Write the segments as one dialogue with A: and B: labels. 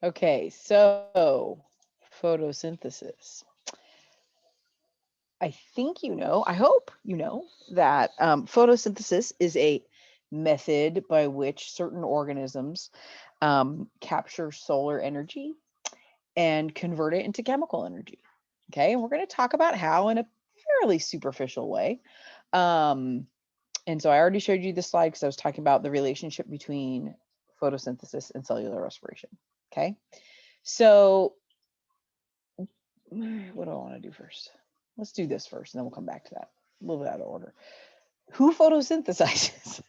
A: Okay, so photosynthesis. I think you know, I hope you know that photosynthesis is a method by which certain organisms capture solar energy and convert it into chemical energy. Okay, and we're going to talk about how in a fairly superficial way. Um, and so I already showed you this slide because I was talking about the relationship between photosynthesis and cellular respiration. Okay, so what do I want to do first? Let's do this first, and then we'll come back to that. A little bit out of order. Who photosynthesizes?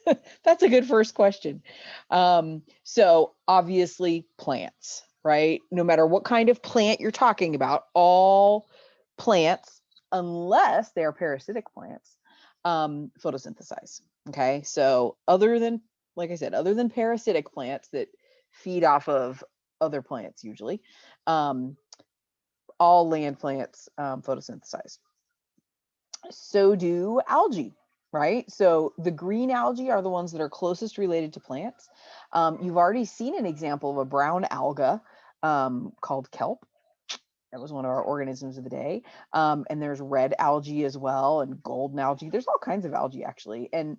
A: That's a good first question. So obviously plants, right? No matter what kind of plant you're talking about, all plants, unless they are parasitic plants, photosynthesize. Okay, so other than, like I said, other than parasitic plants that feed off of other plants, usually, um, all land plants photosynthesize. So do algae, right? So the green algae are the ones that are closest related to plants. You've already seen an example of a brown alga called kelp. That was one of our organisms of the day. And there's red algae as well, and golden algae. There's all kinds of algae, actually. And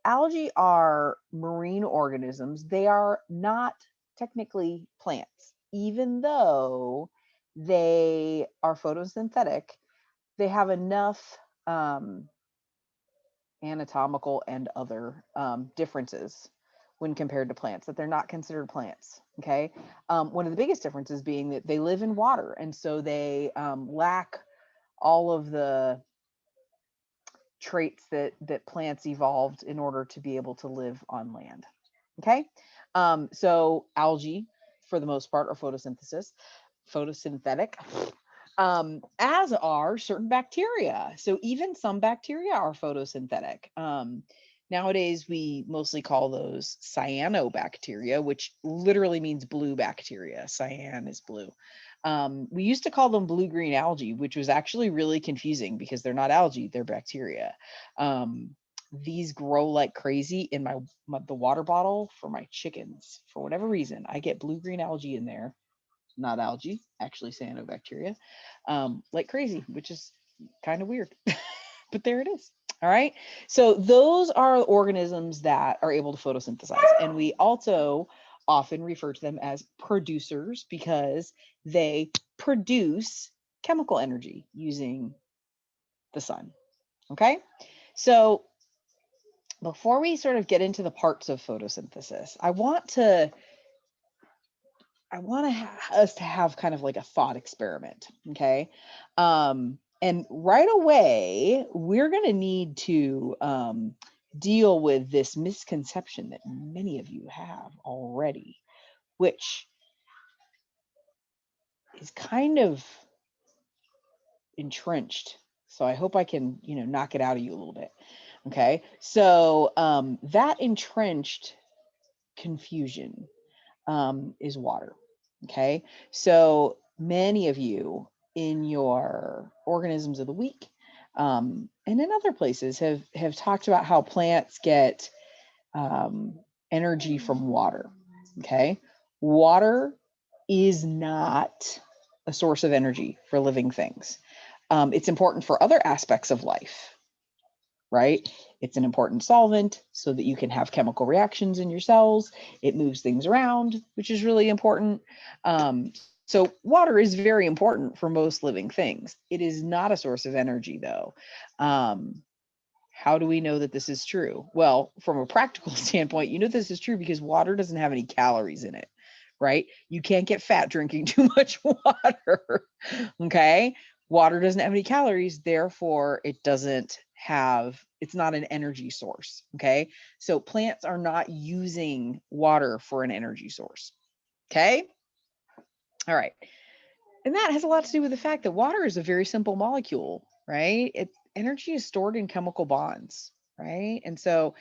A: algae are marine organisms. They are not technically plants, even though they are photosynthetic. They have enough um, anatomical and other differences when compared to plants that they're not considered plants. Okay. One of the biggest differences being that they live in water, and so they lack all of the traits that plants evolved in order to be able to live on land. Okay. So algae, for the most part, are photosynthetic, as are certain bacteria. So even some bacteria are photosynthetic. Nowadays, we mostly call those cyanobacteria, which literally means blue bacteria. Cyan is blue. We used to call them blue-green algae, which was actually really confusing because they're not algae, they're bacteria. These grow like crazy in the water bottle for my chickens. For whatever reason, I get blue-green algae in there, not algae, actually cyanobacteria, like crazy, which is kind of weird. But there it is. All right. So those are organisms that are able to photosynthesize. And we also often refer to them as producers because they produce chemical energy using the sun. Okay. So before we sort of get into the parts of photosynthesis, us to have kind of like a thought experiment. Okay. And right away, we're going to need to deal with this misconception that many of you have already, which is kind of entrenched. So I hope I can, knock it out of you a little bit. Okay. So that entrenched confusion is water. Okay. So many of you in your organisms of the week and in other places have talked about how plants get um, energy from water. Okay. Water is not a source of energy for living things. It's important for other aspects of life, right? It's an important solvent so that you can have chemical reactions in your cells. It moves things around, which is really important. So water is very important for most living things. It is not a source of energy, though. Um, how do we know that this is true? Well, from a practical standpoint, this is true because water doesn't have any calories in it, right? You can't get fat drinking too much water. Okay. Water doesn't have any calories, therefore, it's not an energy source. Okay. So plants are not using water for an energy source. Okay. All right. And that has a lot to do with the fact that water is a very simple molecule, right? Energy is stored in chemical bonds, right? And so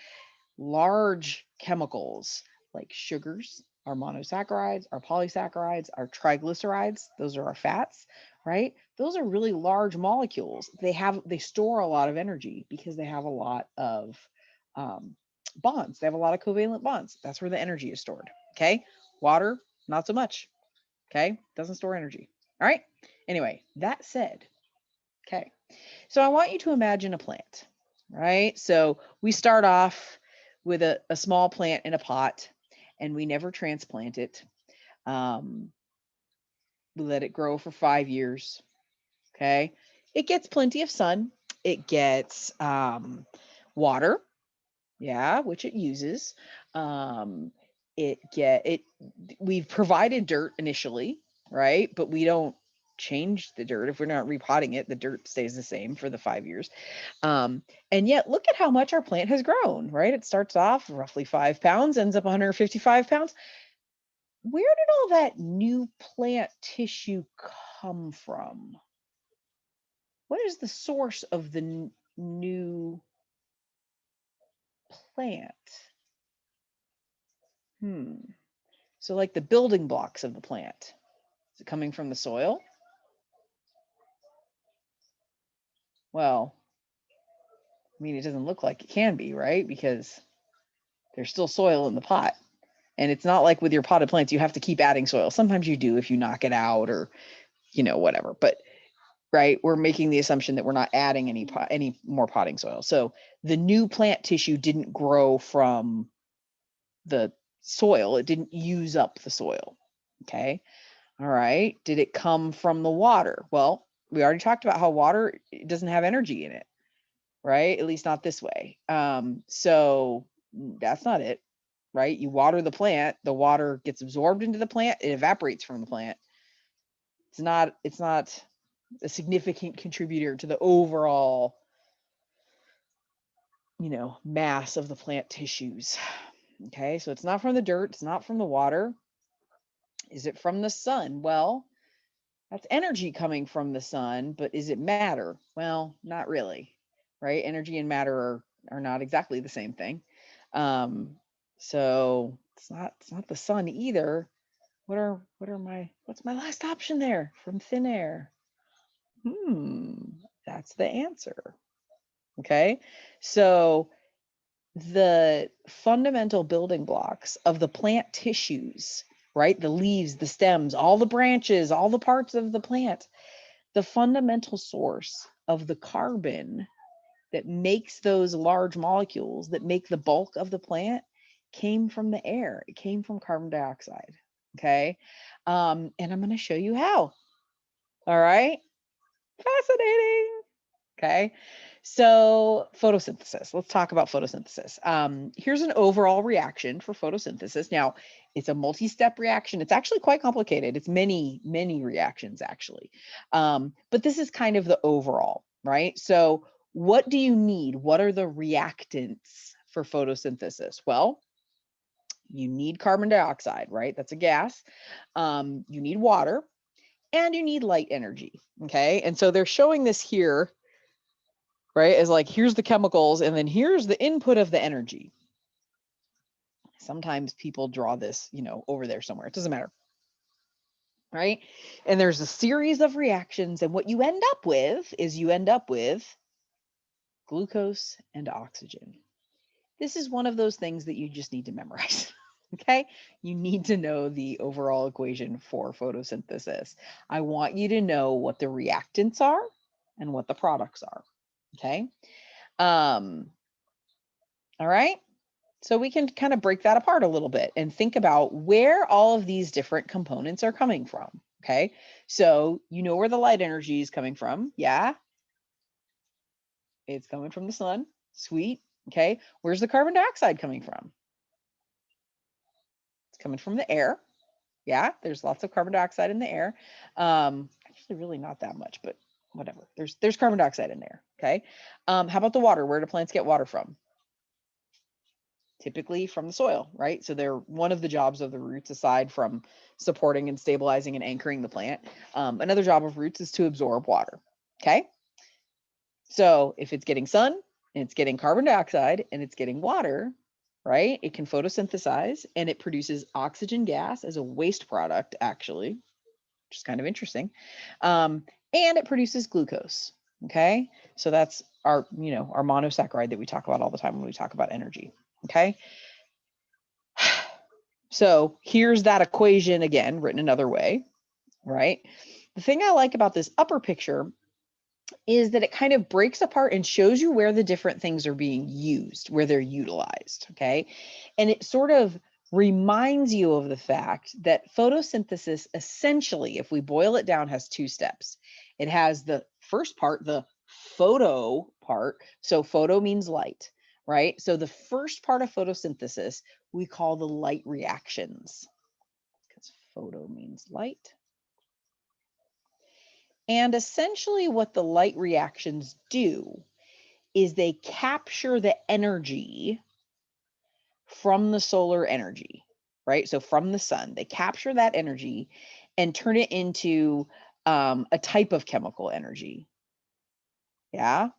A: large chemicals like sugars, our monosaccharides, our polysaccharides, our triglycerides, those are our fats, right? Those are really large molecules. They store a lot of energy because they have a lot of um, bonds. They have a lot of covalent bonds. That's where the energy is stored. Okay. Water, not so much. Okay. Doesn't store energy. All right. Anyway, that said, okay. So I want you to imagine a plant, right? So we start off with a small plant in a pot and we never transplant it. We let it grow for 5 years. Okay. It gets plenty of sun. It gets water, yeah, which it uses. Um, we've provided dirt initially, right? But we don't change the dirt. If we're not repotting it, the dirt stays the same for the 5 years. And yet look at how much our plant has grown, right? It starts off roughly 5 pounds, ends up 155 pounds. Where did all that new plant tissue come from? What is the source of the new plant? So like the building blocks of the plant, is it coming from the soil? Well, I mean, it doesn't look like it can be, right? Because there's still soil in the pot. And it's not like with your potted plants, you have to keep adding soil. Sometimes you do if you knock it out or, whatever. But right, we're making the assumption that we're not adding any more potting soil. So the new plant tissue didn't grow from the soil. It didn't use up the soil. Okay. All right. Did it come from the water? Well, we already talked about how water doesn't have energy in it, right? At least not this way. So that's not it, right? You water the plant, the water gets absorbed into the plant, it evaporates from the plant. It's not a significant contributor to the overall, mass of the plant tissues. Okay, so it's not from the dirt, it's not from the water. Is it from the sun? Well, that's energy coming from the sun, but is it matter? Well, not really, right? Energy and matter are not exactly the same thing. So it's not the sun either. What's my last option there? From thin air. That's the answer. Okay. So the fundamental building blocks of the plant tissues, right? The leaves, the stems, all the branches, all the parts of the plant, the fundamental source of the carbon that makes those large molecules that make the bulk of the plant came from the air. It came from carbon dioxide. Okay. And I'm going to show you how. All right. Fascinating. Okay. So photosynthesis, let's talk about photosynthesis. Here's an overall reaction for photosynthesis. Now, it's a multi-step reaction. It's actually quite complicated. It's many, many reactions actually. But this is kind of the overall, right? So what do you need? What are the reactants for photosynthesis? Well, you need carbon dioxide, right? That's a gas. You need water and you need light energy, okay? And so they're showing this here, right? As like, here's the chemicals, and then here's the input of the energy. Sometimes people draw this, over there somewhere. It doesn't matter, right? And there's a series of reactions, and what you end up with is glucose and oxygen. This is one of those things that you just need to memorize. Okay, you need to know the overall equation for photosynthesis. I want you to know what the reactants are and what the products are. Okay. All right. So we can kind of break that apart a little bit and think about where all of these different components are coming from. Okay. So you know where the light energy is coming from. Yeah. It's coming from the sun. Sweet. Okay. Where's the carbon dioxide coming from? It's coming from the air. Yeah. There's lots of carbon dioxide in the air. Actually really not that much, but whatever. There's carbon dioxide in there. Okay. How about the water? Where do plants get water from? Typically from the soil, right? So they're one of the jobs of the roots, aside from supporting and stabilizing and anchoring the plant. Another job of roots is to absorb water. Okay. So if it's getting sun and it's getting carbon dioxide and it's getting water, right, it can photosynthesize and it produces oxygen gas as a waste product, actually, which is kind of interesting. And it produces glucose. Okay. So that's our monosaccharide that we talk about all the time when we talk about energy. Okay. So here's that equation again, written another way. right? The thing I like about this upper picture is that it kind of breaks apart and shows you where the different things are being used, where they're utilized, okay? And it sort of reminds you of the fact that photosynthesis essentially, if we boil it down, has two steps. It has the first part, the photo part. So photo means light, right? So the first part of photosynthesis we call the light reactions, because photo means light. And essentially what the light reactions do is they capture the energy from the solar energy, right? So from the sun, they capture that energy and turn it into a type of chemical energy. Yeah.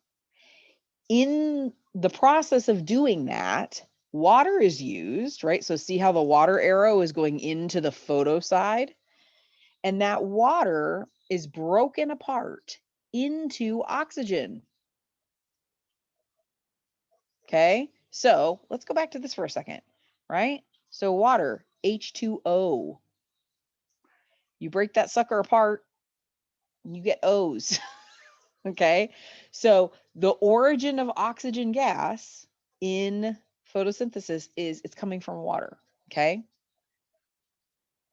A: In the process of doing that, water is used, right? So see how the water arrow is going into the photo side? And that water is broken apart into oxygen. Okay, so let's go back to this for a second, right? So water, H2O. You break that sucker apart, you get O's. Okay, so the origin of oxygen gas in photosynthesis is it's coming from water. Okay,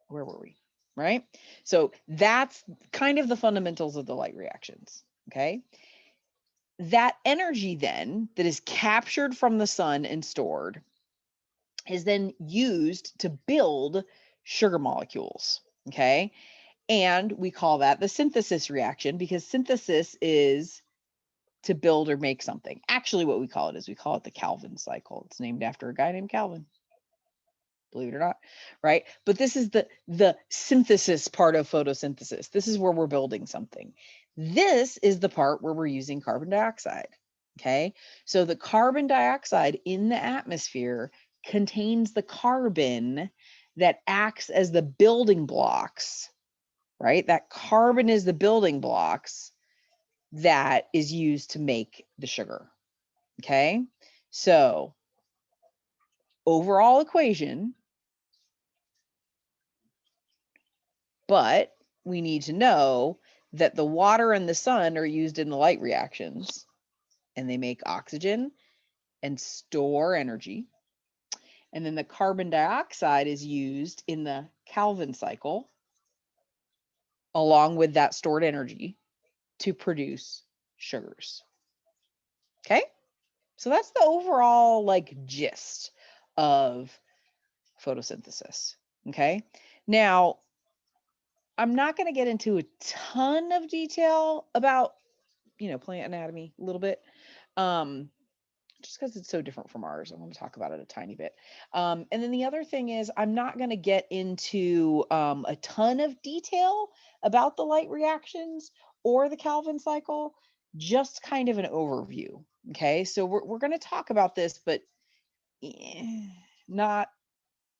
A: where were we? Right? So that's kind of the fundamentals of the light reactions. Okay, that energy then that is captured from the sun and stored is then used to build sugar molecules. Okay. And we call that the synthesis reaction because synthesis is to build or make something. Actually, what we call it is we call it the Calvin cycle. It's named after a guy named Calvin, believe it or not, right? But this is the synthesis part of photosynthesis. This is where we're building something. This is the part where we're using carbon dioxide. Okay, so the carbon dioxide in the atmosphere contains the carbon that acts as the building blocks, right? That carbon is the building blocks that is used to make the sugar. Okay, so overall equation. But we need to know that the water and the sun are used in the light reactions and they make oxygen and store energy. And then the carbon dioxide is used in the Calvin cycle along with that stored energy to produce sugars. Okay? So that's the overall like gist of photosynthesis. Okay? Now, I'm not going to get into a ton of detail about plant anatomy a little bit. Just because it's so different from ours. I want to talk about it a tiny bit. And then the other thing is I'm not going to get into a ton of detail about the light reactions or the Calvin cycle, just kind of an overview. Okay, so we're going to talk about this, but not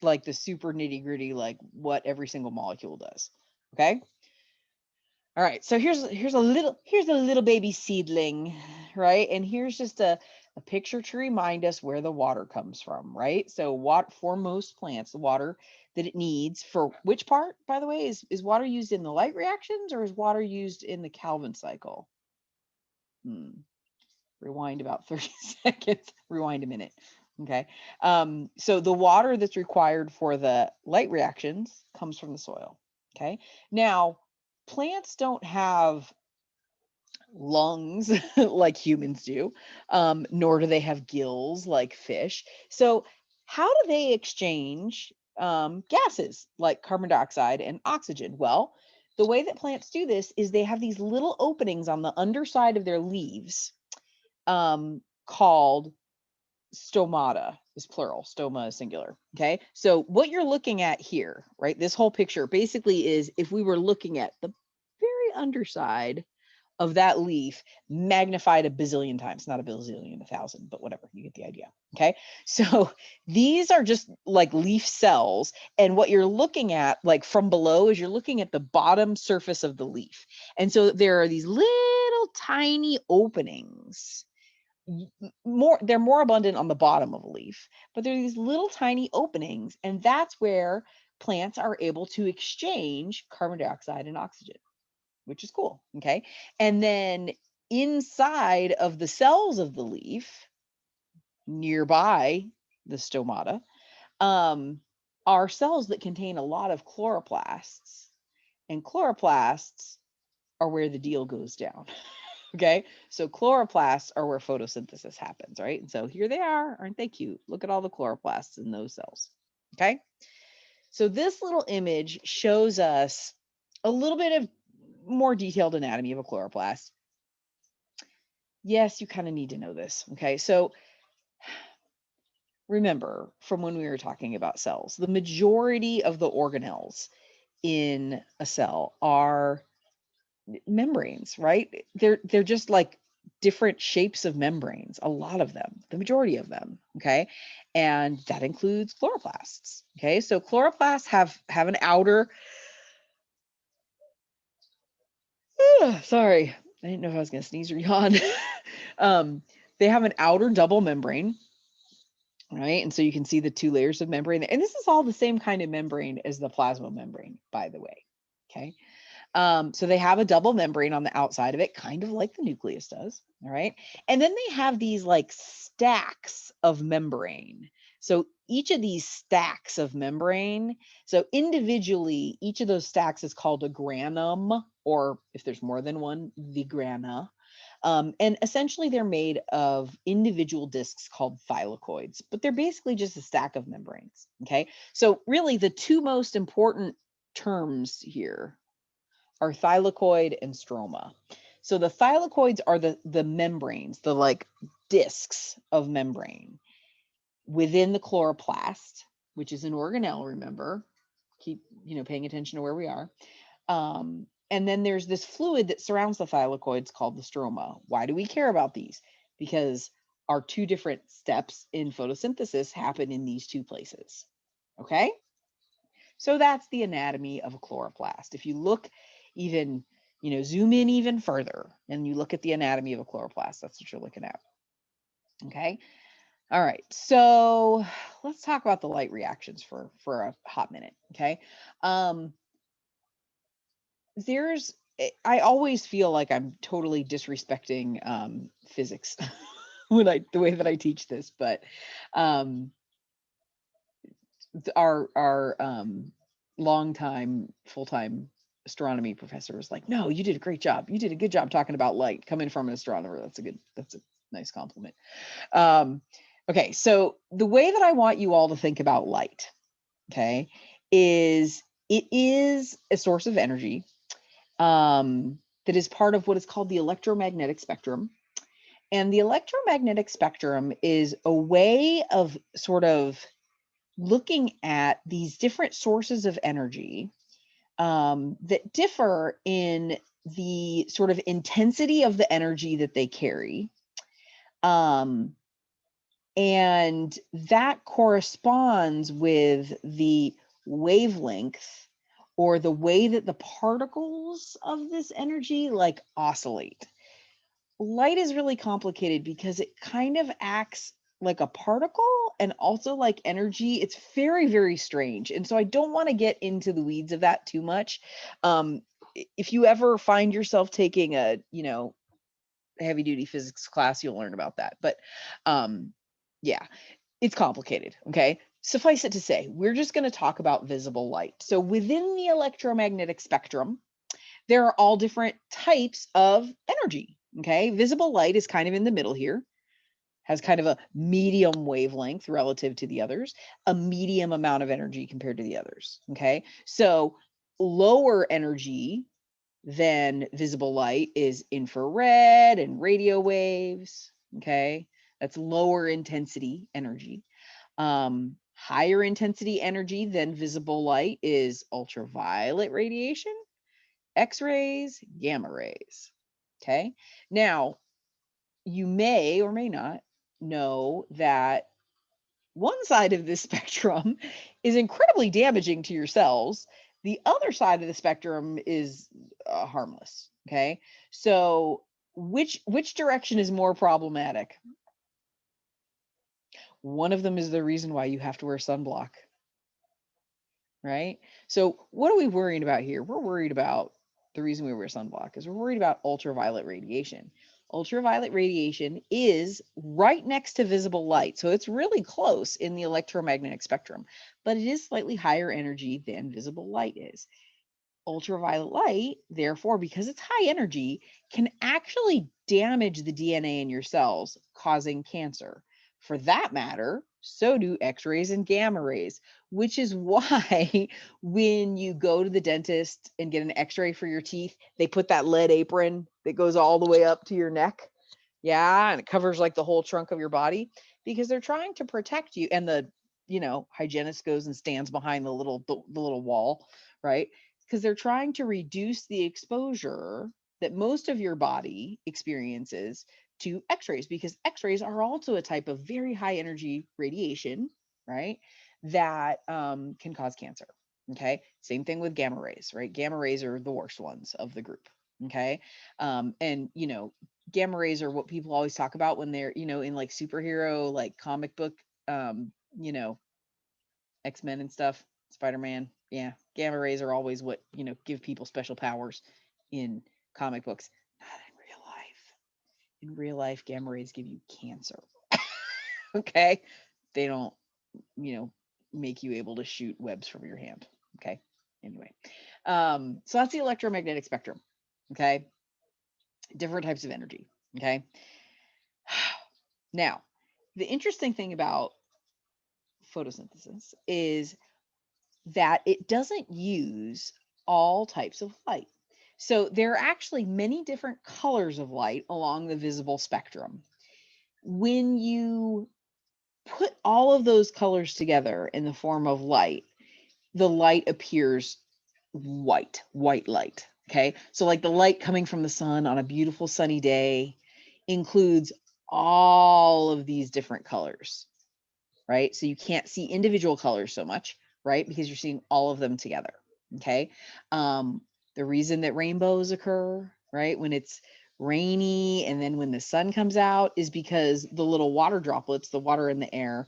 A: like the super nitty gritty, like what every single molecule does. Okay. All right, so here's a little baby seedling, right? And here's just a picture to remind us where the water comes from, right? So what for most plants, the water that it needs for which part, by the way, is water used in the light reactions or is water used in the Calvin cycle? Rewind about 30 seconds, rewind a minute. Okay. So the water that's required for the light reactions comes from the soil. Okay. Now, plants don't have lungs like humans do, nor do they have gills like fish. So, how do they exchange gases like carbon dioxide and oxygen? Well, the way that plants do this is they have these little openings on the underside of their leaves called stomata is plural, stoma is singular. Okay. So what you're looking at here, right? This whole picture basically is if we were looking at the very underside of that leaf magnified a bazillion times, not a bazillion, 1,000, but whatever, you get the idea. Okay. So these are just like leaf cells. And what you're looking at, like from below, is you're looking at the bottom surface of the leaf. And so there are these little tiny openings. They're more abundant on the bottom of a leaf, but there are these little tiny openings, and that's where plants are able to exchange carbon dioxide and oxygen, which is cool. Okay. And then inside of the cells of the leaf, nearby the stomata, are cells that contain a lot of chloroplasts. And chloroplasts are where the deal goes down. Okay. So chloroplasts are where photosynthesis happens, right? And so here they are. Aren't they cute? Look at all the chloroplasts in those cells. Okay. So this little image shows us a little bit of more detailed anatomy of a chloroplast. Yes, you kind of need to know this. Okay. So remember from when we were talking about cells, the majority of the organelles in a cell are membranes, right? They're just like different shapes of membranes, a lot of them, the majority of them, okay? And that includes chloroplasts, okay? So chloroplasts have an outer sorry, I didn't know if I was going to sneeze or yawn. They have an outer double membrane, right? And so you can see the two layers of membrane. And this is all the same kind of membrane as the plasma membrane, by the way. Okay. So they have a double membrane on the outside of it, kind of like the nucleus does. All right. And then they have these like stacks of membrane. So each of these stacks of membrane, so individually, each of those stacks is called a granum, or if there's more than one, the grana. And essentially they're made of individual discs called thylakoids, but they're basically just a stack of membranes. Okay. So really the two most important terms here are thylakoid and stroma. So the thylakoids are the membranes, the like discs of membrane within the chloroplast, which is an organelle, remember. Keep, paying attention to where we are. And then there's this fluid that surrounds the thylakoids called the stroma. Why do we care about these? Because our two different steps in photosynthesis happen in these two places. Okay? So that's the anatomy of a chloroplast. If you look even, zoom in even further and you look at the anatomy of a chloroplast, that's what you're looking at. Okay. All right. So let's talk about the light reactions for a hot minute. Okay. I always feel like I'm totally disrespecting physics the way that I teach this, but our longtime full-time astronomy professor was like, no, you did a great job. You did a good job talking about light coming from an astronomer. That's a nice compliment. Okay, so the way that I want you all to think about light, okay, is it is a source of energy that is part of what is called the electromagnetic spectrum. And the electromagnetic spectrum is a way of sort of looking at these different sources of energy that differ in the sort of intensity of the energy that they carry. And that corresponds with the wavelength or the way that the particles of this energy like oscillate. Light is really complicated because it kind of acts like a particle and also like energy. It's very, very strange. And so I don't want to get into the weeds of that too much. If you ever find yourself taking a, heavy duty physics class, you'll learn about that. But yeah, it's complicated. Okay. Suffice it to say, we're just going to talk about visible light. So within the electromagnetic spectrum, there are all different types of energy. Okay. Visible light is kind of in the middle here, has kind of a medium wavelength relative to the others, a medium amount of energy compared to the others. Okay. So lower energy than visible light is infrared and radio waves. Okay. That's lower intensity energy. Higher intensity energy than visible light is ultraviolet radiation, X-rays, gamma rays. Okay. Now, you may or may not know that one side of this spectrum is incredibly damaging to your cells. The other side of the spectrum is harmless. Okay. So which direction is more problematic? One of them is the reason why you have to wear sunblock. right? So what are we worrying about here? We're worried about the reason we wear sunblock is we're worried about ultraviolet radiation. Ultraviolet radiation is right next to visible light. So it's really close in the electromagnetic spectrum, but it is slightly higher energy than visible light is. Ultraviolet light, therefore, because it's high energy, can actually damage the DNA in your cells, causing cancer. For that matter, so do X rays and gamma rays, which is why when you go to the dentist and get an X ray for your teeth, they put that lead apron that goes all the way up to your neck. Yeah, and it covers like the whole trunk of your body because they're trying to protect you. And the, hygienist goes and stands behind the little wall, right? Because they're trying to reduce the exposure that most of your body experiences to x-rays, because x-rays are also a type of very high energy radiation, right, that can cause cancer. Okay, same thing with gamma rays, right? Gamma rays are the worst ones of the group. Okay, and gamma rays are what people always talk about when they're in like superhero, like comic book, um you know X-Men and stuff, Spider-Man. Yeah, gamma rays are always what, give people special powers in comic books. Not in real life. In real life, gamma rays give you cancer. Okay? They don't, you know, make you able to shoot webs from your hand. Okay? Anyway. So that's the electromagnetic spectrum. Okay? Different types of energy. Okay? Now, the interesting thing about photosynthesis is that it doesn't use all types of light. So there are actually many different colors of light along the visible spectrum. When you put all of those colors together in the form of light, the light appears white light. Okay. So, like the light coming from the sun on a beautiful sunny day includes all of these different colors, right? So you can't see individual colors so much, right? Because you're seeing all of them together. Okay. The reason that rainbows occur, right, when it's rainy and then when the sun comes out is because the little water droplets, the water in the air,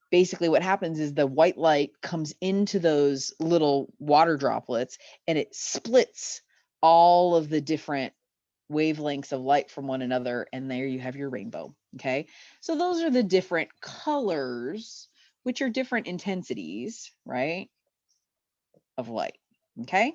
A: basically what happens is the white light comes into those little water droplets and it splits all of the different wavelengths of light from one another, and there you have your rainbow. Okay, so those are the different colors, which are different intensities, right, of light. Okay,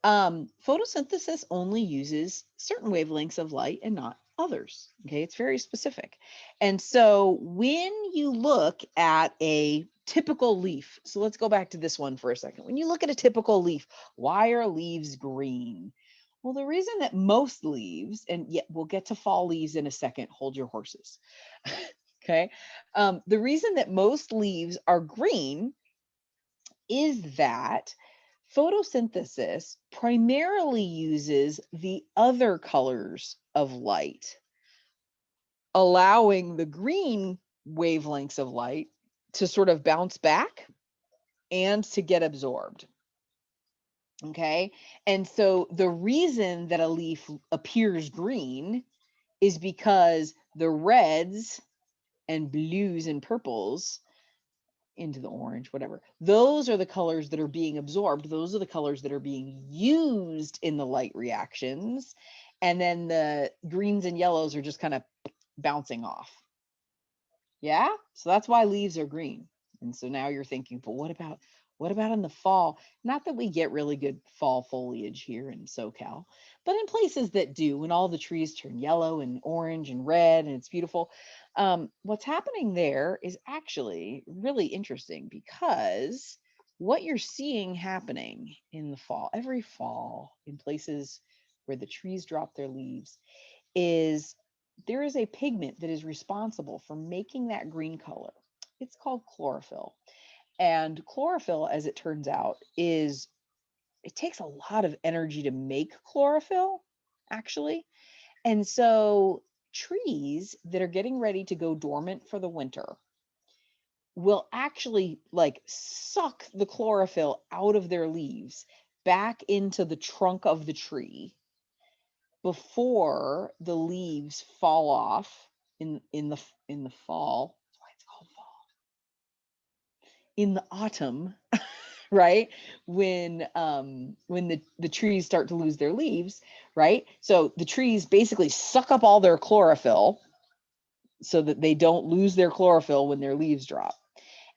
A: photosynthesis only uses certain wavelengths of light and not others. Okay, it's very specific. And so when you look at a typical leaf, so let's go back to this one for a second. When you look at a typical leaf, why are leaves green? Well, the reason that most leaves, and yet we'll get to fall leaves in a second, hold your horses. Okay. The reason that most leaves are green is that photosynthesis primarily uses the other colors of light, allowing the green wavelengths of light to sort of bounce back and to get absorbed. Okay. And so the reason that a leaf appears green is because the reds and blues and purples into the orange, whatever, those are the colors that are being absorbed. Those are the colors that are being used in the light reactions. And then the greens and yellows are just kind of bouncing off. Yeah. So that's why leaves are green. And so now you're thinking, but what about in the fall? Not that we get really good fall foliage here in SoCal, but in places that do, when all the trees turn yellow and orange and red and it's beautiful. What's happening there is actually really interesting because what you're seeing happening in the fall, every fall in places where the trees drop their leaves, is there is a pigment that is responsible for making that green color. It's called chlorophyll. And chlorophyll, as it turns out, it takes a lot of energy to make chlorophyll, actually. And so trees that are getting ready to go dormant for the winter will actually like suck the chlorophyll out of their leaves back into the trunk of the tree before the leaves fall off in the fall. That's why it's called fall. In the autumn, right? When the trees start to lose their leaves, right? So the trees basically suck up all their chlorophyll so that they don't lose their chlorophyll when their leaves drop.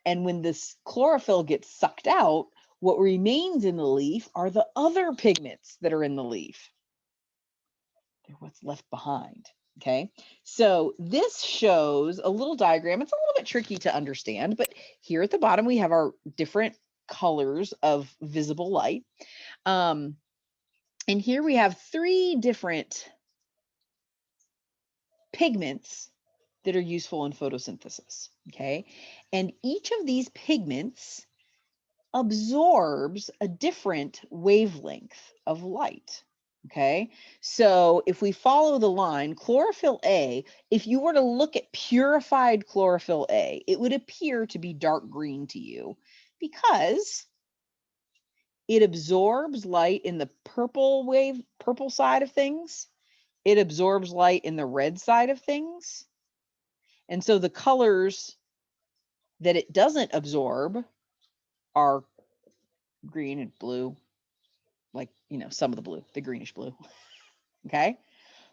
A: And when this chlorophyll gets sucked out, what remains in the leaf are the other pigments that are in the leaf. They're what's left behind. Okay, so this shows a little diagram. It's a little bit tricky to understand, but here at the bottom we have our different colors of visible light. And here we have 3 different pigments that are useful in photosynthesis. Okay, and each of these pigments absorbs a different wavelength of light. Okay, so if we follow the line, chlorophyll A, if you were to look at purified chlorophyll A, it would appear to be dark green to you because it absorbs light in the purple side of things. It absorbs light in the red side of things. And so the colors that it doesn't absorb are green and blue, like, some of the blue, the greenish blue. Okay.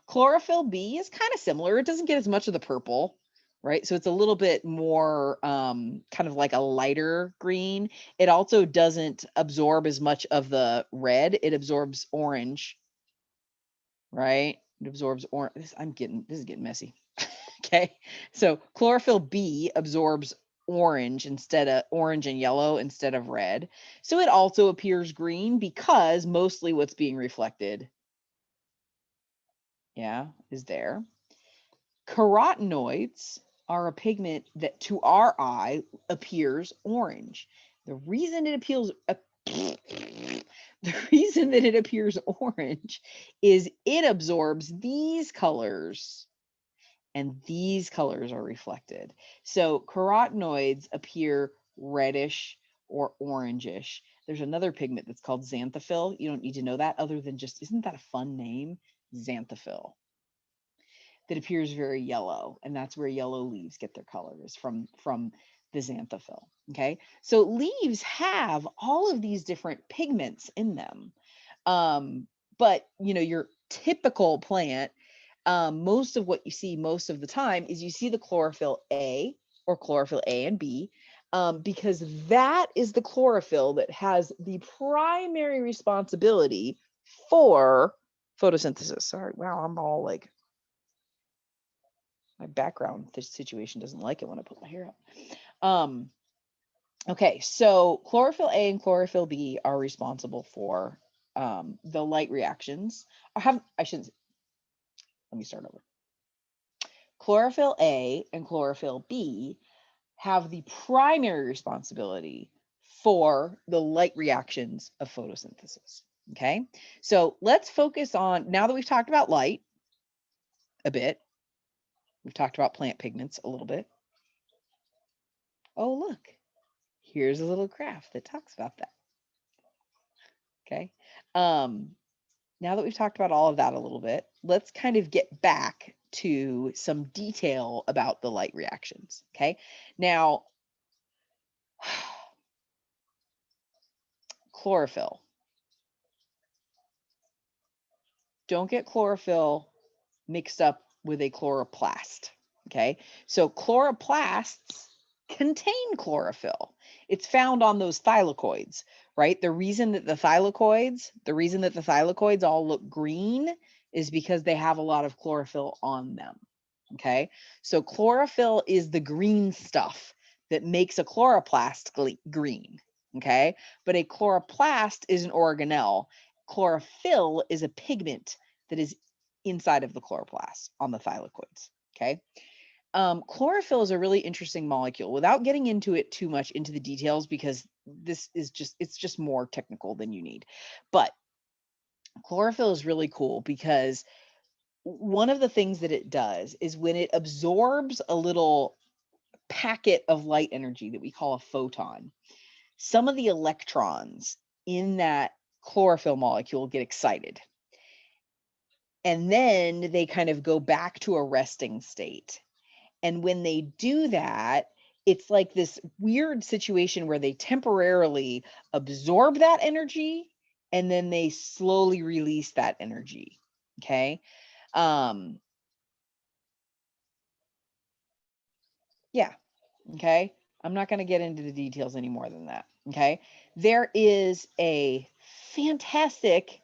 A: Chlorophyll B is kind of similar. It doesn't get as much of the purple, right? So it's a little bit more kind of like a lighter green. It also doesn't absorb as much of the red. It absorbs orange, right? It absorbs orange. This is getting messy. Okay. So chlorophyll B absorbs orange and yellow instead of red. So it also appears green because mostly what's being reflected, is there. Carotenoids are a pigment that to our eye appears orange. The reason it appears the reason that it appears orange is it absorbs these colors and these colors are reflected. So carotenoids appear reddish or orangish. There's another pigment that's called xanthophyll. You don't need to know that other than just, isn't that a fun name? Xanthophyll. That appears very yellow, and that's where yellow leaves get their colors from the xanthophyll. Okay, so leaves have all of these different pigments in them, but your typical plant, most of what you see most of the time is you see the chlorophyll A or chlorophyll A and B, because that is the chlorophyll that has the primary responsibility for photosynthesis. Sorry, wow, I'm all like, my background this situation doesn't like it when I put my hair up. Okay, so chlorophyll A and chlorophyll B are responsible for the light reactions. I shouldn't, let me start over. Chlorophyll A and chlorophyll B have the primary responsibility for the light reactions of photosynthesis. Okay, so let's focus on, now that we've talked about light a bit, we've talked about plant pigments a little bit. Oh, look, here's a little graph that talks about that. Okay. Now that we've talked about all of that a little bit, let's kind of get back to some detail about the light reactions. Okay. Now, chlorophyll. Don't get chlorophyll mixed up with a chloroplast. Okay. So chloroplasts contain chlorophyll. It's found on those thylakoids, right? The reason that the thylakoids all look green is because they have a lot of chlorophyll on them. Okay. So chlorophyll is the green stuff that makes a chloroplast green. Okay. But a chloroplast is an organelle. Chlorophyll is a pigment that is inside of the chloroplast on the thylakoids. Okay. Chlorophyll is a really interesting molecule without getting into it too much into the details, because it's just more technical than you need. But chlorophyll is really cool because one of the things that it does is when it absorbs a little packet of light energy that we call a photon, some of the electrons in that chlorophyll molecule get excited. And then they kind of go back to a resting state. And when they do that, it's like this weird situation where they temporarily absorb that energy and then they slowly release that energy. Okay. Um, yeah. Okay. I'm not going to get into the details any more than that. Okay. There is a fantastic,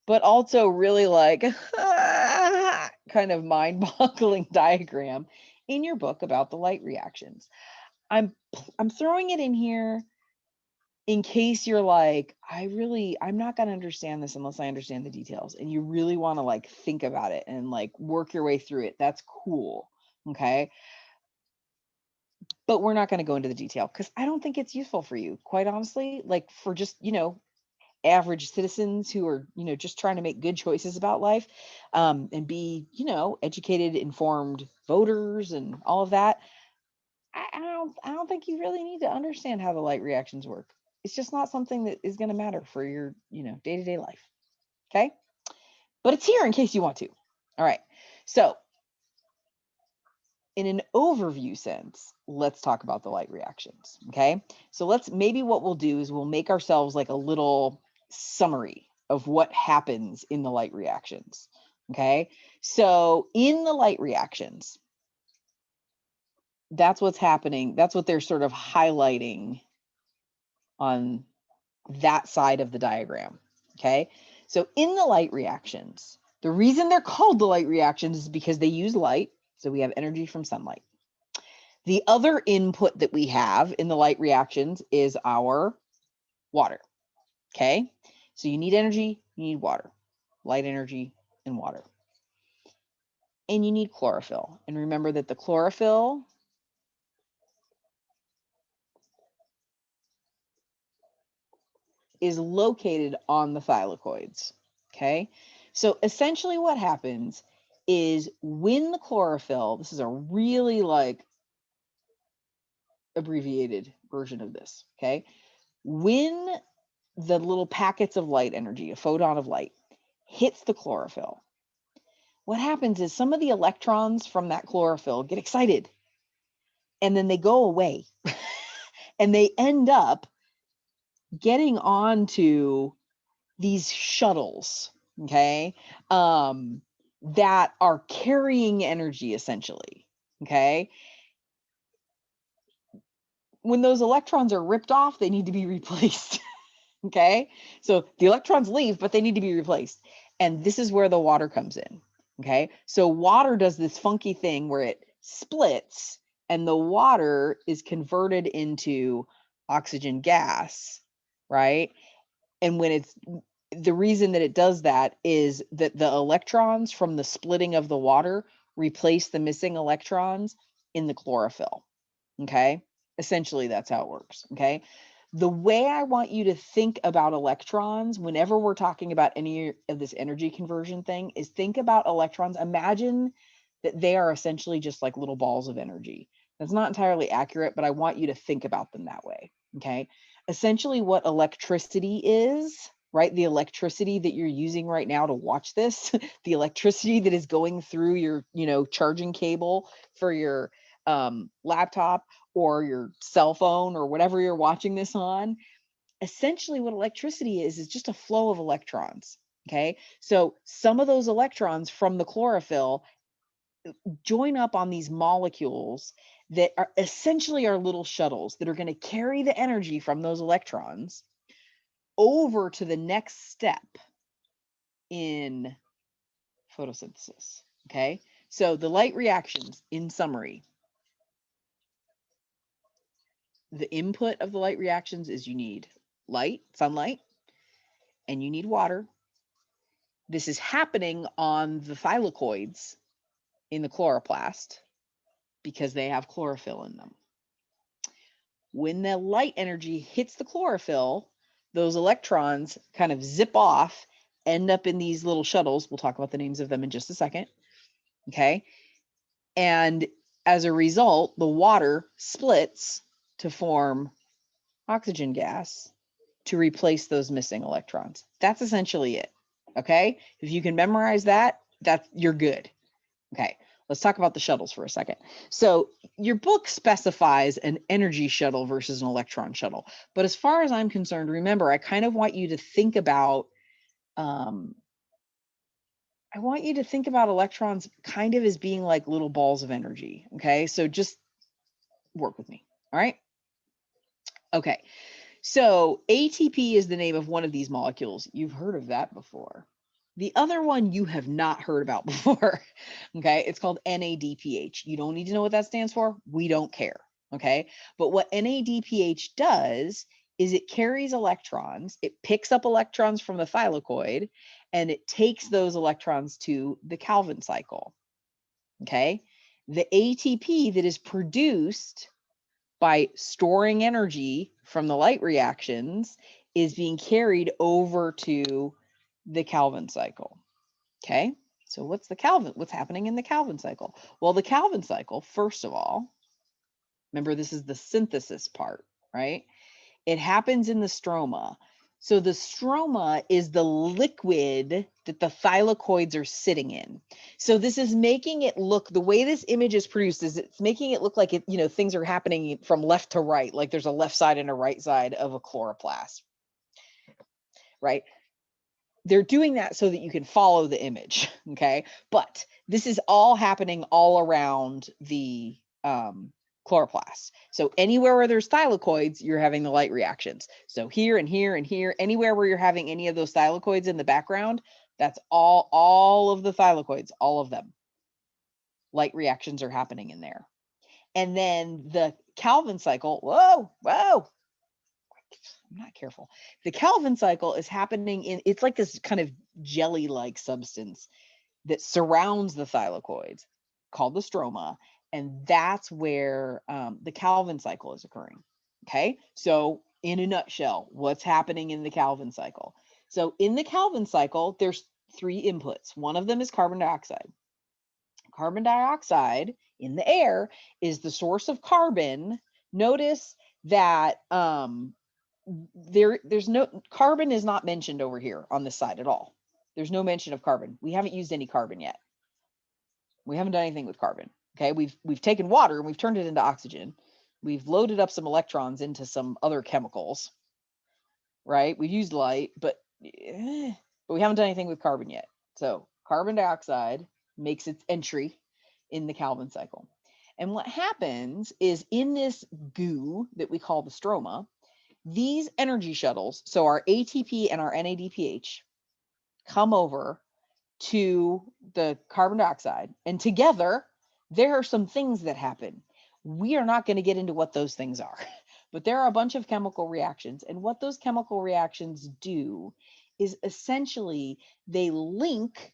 A: but also really like kind of mind-boggling diagram in your book about the light reactions. I'm throwing it in here in case you're like, I'm not going to understand this unless I understand the details, and you really want to like think about it and like work your way through it. That's cool. Okay. But we're not going to go into the detail because I don't think it's useful for you, quite honestly. Like for just, average citizens who are, just trying to make good choices about life, and be, educated, informed voters and all of that. I don't think you really need to understand how the light reactions work. It's just not something that is going to matter for your, day-to-day life. Okay. But it's here in case you want to. All right. So in an overview sense, let's talk about the light reactions. Okay. So maybe what we'll do is we'll make ourselves like a little summary of what happens in the light reactions. Okay. So in the light reactions, that's what's happening. That's what they're sort of highlighting on that side of the diagram. Okay. So in the light reactions, the reason they're called the light reactions is because they use light. So we have energy from sunlight. The other input that we have in the light reactions is our water. Okay. So you need energy, you need water, light energy and water. And you need chlorophyll. And remember that the chlorophyll is located on the thylakoids. Okay. So essentially what happens is when the chlorophyll, this is a really like abbreviated version of this. Okay. When the little packets of light energy, a photon of light, hits the chlorophyll, what happens is some of the electrons from that chlorophyll get excited and then they go away and they end up getting onto these shuttles, okay, that are carrying energy essentially, okay? When those electrons are ripped off, they need to be replaced, okay? So the electrons leave, but they need to be replaced. And this is where the water comes in, okay? So water does this funky thing where it splits and the water is converted into oxygen gas, right? And the reason that it does that is that the electrons from the splitting of the water replace the missing electrons in the chlorophyll, okay? Essentially, that's how it works, okay? The way I want you to think about electrons whenever we're talking about any of this energy conversion thing is think about electrons. Imagine that they are essentially just like little balls of energy. That's not entirely accurate, but I want you to think about them that way, okay? Essentially what electricity is, right? The electricity that you're using right now to watch this, the electricity that is going through your, charging cable for your laptop or your cell phone or whatever you're watching this on. Essentially what electricity is just a flow of electrons. Okay. So some of those electrons from the chlorophyll join up on these molecules that are essentially our little shuttles that are going to carry the energy from those electrons over to the next step in photosynthesis. Okay. So the light reactions, in summary, the input of the light reactions is you need light, sunlight, and you need water. This is happening on the thylakoids in the chloroplast because they have chlorophyll in them. When the light energy hits the chlorophyll, those electrons kind of zip off, end up in these little shuttles. We'll talk about the names of them in just a second. Okay. And as a result, the water splits to form oxygen gas to replace those missing electrons. That's essentially it. Okay. If you can memorize that, you're good. Okay. Let's talk about the shuttles for a second. So your book specifies an energy shuttle versus an electron shuttle. But as far as I'm concerned, remember, I kind of want you to think about, I want you to think about electrons kind of as being like little balls of energy. Okay. So just work with me. All right. Okay. So ATP is the name of one of these molecules. You've heard of that before. The other one you have not heard about before. Okay. It's called NADPH. You don't need to know what that stands for. We don't care. Okay. But what NADPH does is it carries electrons, it picks up electrons from the thylakoid, and it takes those electrons to the Calvin cycle. Okay. The ATP that is produced by storing energy from the light reactions is being carried over to the Calvin cycle. Okay. So what's happening in the Calvin cycle? Well, the Calvin cycle, first of all, remember this is the synthesis part, right? It happens in the stroma. So the stroma is the liquid that the thylakoids are sitting in. So this is making it look, the way this image is produced is it's making it look like it, things are happening from left to right, like there's a left side and a right side of a chloroplast, right? They're doing that so that you can follow the image, okay? But this is all happening all around the chloroplast. So anywhere where there's thylakoids, you're having the light reactions. So here and here and here, anywhere where you're having any of those thylakoids in the background, that's all of the thylakoids, all of them. Light reactions are happening in there. And then the Calvin cycle, whoa, I'm not careful. The Calvin cycle is happening it's like this kind of jelly-like substance that surrounds the thylakoids called the stroma. And that's where the Calvin cycle is occurring. Okay. So in a nutshell, what's happening in the Calvin cycle? So in the Calvin cycle, there's 3 inputs. One of them is carbon dioxide. Carbon dioxide in the air is the source of carbon. Notice that there's no carbon is not mentioned over here on this side at all. There's no mention of carbon. We haven't used any carbon yet. We haven't done anything with carbon. Okay, we've taken water and we've turned it into oxygen. We've loaded up some electrons into some other chemicals, right? We've used light, but we haven't done anything with carbon yet. So carbon dioxide makes its entry in the Calvin cycle. And what happens is in this goo that we call the stroma, these energy shuttles, so our ATP and our NADPH, come over to the carbon dioxide, and together there are some things that happen. We are not going to get into what those things are, but there are a bunch of chemical reactions, and what those chemical reactions do is essentially they link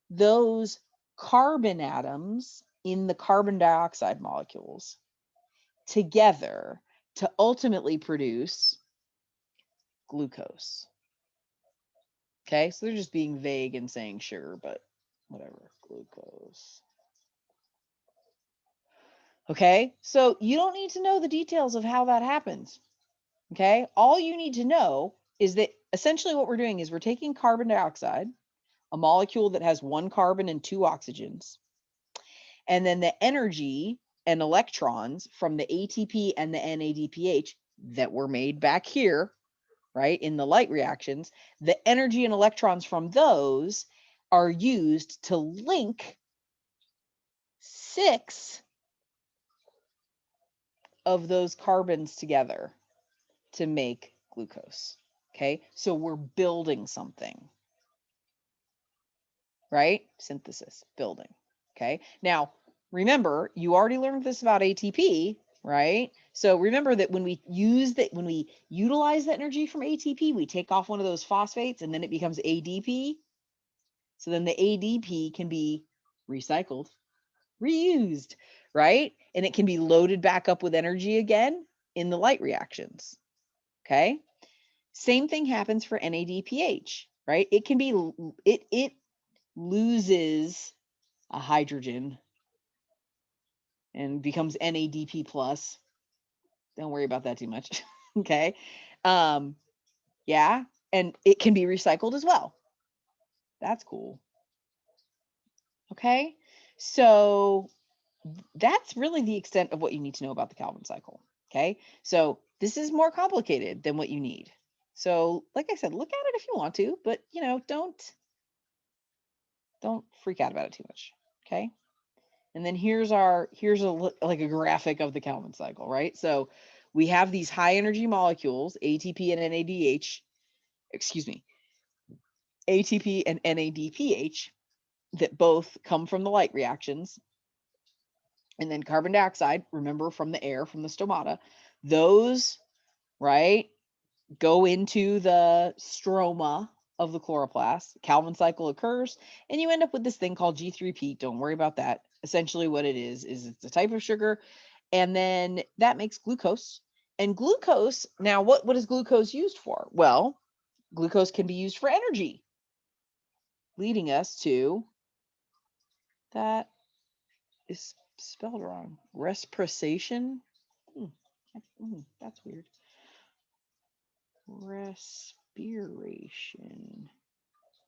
A: those carbon atoms in the carbon dioxide molecules together to ultimately produce glucose. Okay, so they're just being vague and saying sugar, but whatever, glucose. Okay, so you don't need to know the details of how that happens. Okay, all you need to know is that essentially what we're doing is we're taking carbon dioxide, a molecule that has 1 carbon and 2 oxygens, and then the energy and electrons from the ATP and the NADPH that were made back here, right, in the light reactions, the energy and electrons from those are used to link 6 of those carbons together to make glucose. Okay, so we're building something, right? Synthesis, building. Okay, now remember, you already learned this about ATP, right? So remember that when we utilize the energy from ATP, we take off one of those phosphates and then it becomes ADP. So then the ADP can be recycled, reused, right? And it can be loaded back up with energy again in the light reactions. Okay. Same thing happens for NADPH, right? It can be, it loses a hydrogen and becomes NADP plus. Don't worry about that too much. Okay. Yeah. And it can be recycled as well. That's cool. Okay. So that's really the extent of what you need to know about the Calvin cycle. Okay. So this is more complicated than what you need. So like I said, look at it if you want to, but don't freak out about it too much. Okay. And then here's like a graphic of the Calvin cycle, right? So we have these high energy molecules, ATP and NADH, excuse me, ATP and NADPH, that both come from the light reactions. And then carbon dioxide, remember, from the air, from the stomata, those, right, go into the stroma of the chloroplast. Calvin cycle occurs, and you end up with this thing called G3P. Don't worry about that. Essentially, what it is it's a type of sugar, and then that makes glucose. And glucose, now what is glucose used for? Well, glucose can be used for energy, leading us to that is spelled wrong. Respiration. That's weird. Respiration.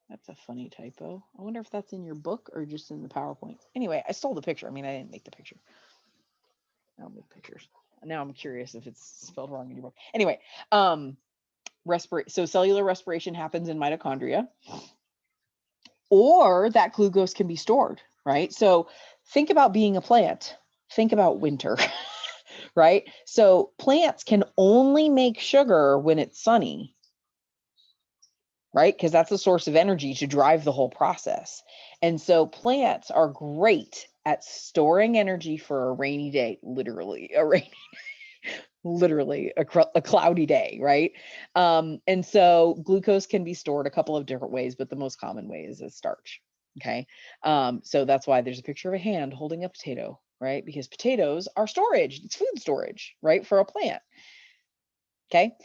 A: That's a funny typo. I wonder if that's in your book or just in the PowerPoint. Anyway, I stole the picture. I mean, I didn't make the picture. I don't make pictures. Now I'm curious if it's spelled wrong in your book. Anyway, so cellular respiration happens in mitochondria, or that glucose can be stored, right? So think about being a plant. Think about winter, right? So plants can only make sugar when it's sunny, right? Because that's the source of energy to drive the whole process. And so plants are great at storing energy for a rainy day, literally a cloudy day, right? And so glucose can be stored a couple of different ways, but the most common way is as starch. Okay. So that's why there's a picture of a hand holding a potato, right? Because potatoes are storage. It's food storage, right? For a plant. Okay.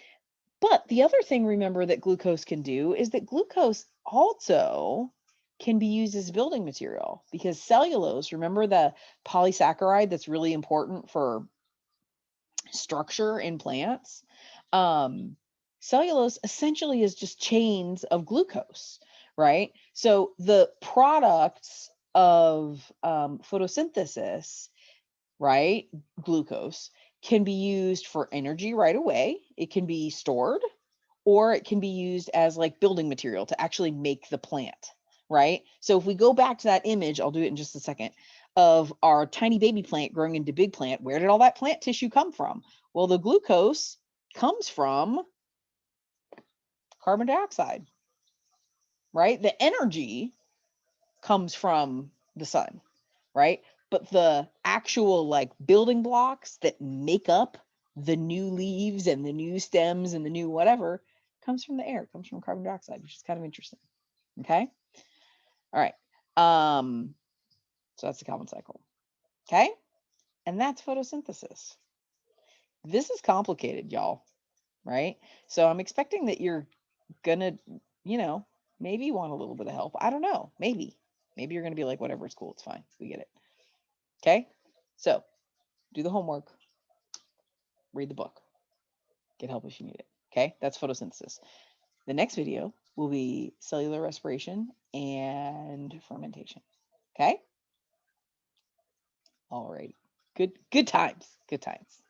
A: But the other thing, remember, that glucose can do is that glucose also can be used as building material, because cellulose, remember the polysaccharide that's really important for structure in plants? Cellulose essentially is just chains of glucose, right? So the products of photosynthesis, right, glucose, can be used for energy right away. It can be stored, or it can be used as like building material to actually make the plant, right? So if we go back to that image, I'll do it in just a second, of our tiny baby plant growing into big plant, where did all that plant tissue come from? Well, the glucose comes from carbon dioxide, right? The energy comes from the sun, right? But the actual like building blocks that make up the new leaves and the new stems and the new whatever comes from the air. It comes from carbon dioxide, which is kind of interesting. Okay. All right. So that's the Calvin cycle. Okay. And that's photosynthesis. This is complicated, y'all. Right. So I'm expecting that you're gonna, maybe want a little bit of help. I don't know. Maybe you're gonna be like, whatever, it's cool, it's fine. We get it. Okay. So do the homework, read the book, get help if you need it. Okay. That's photosynthesis. The next video will be cellular respiration and fermentation. Okay. All right. Good times. Good times.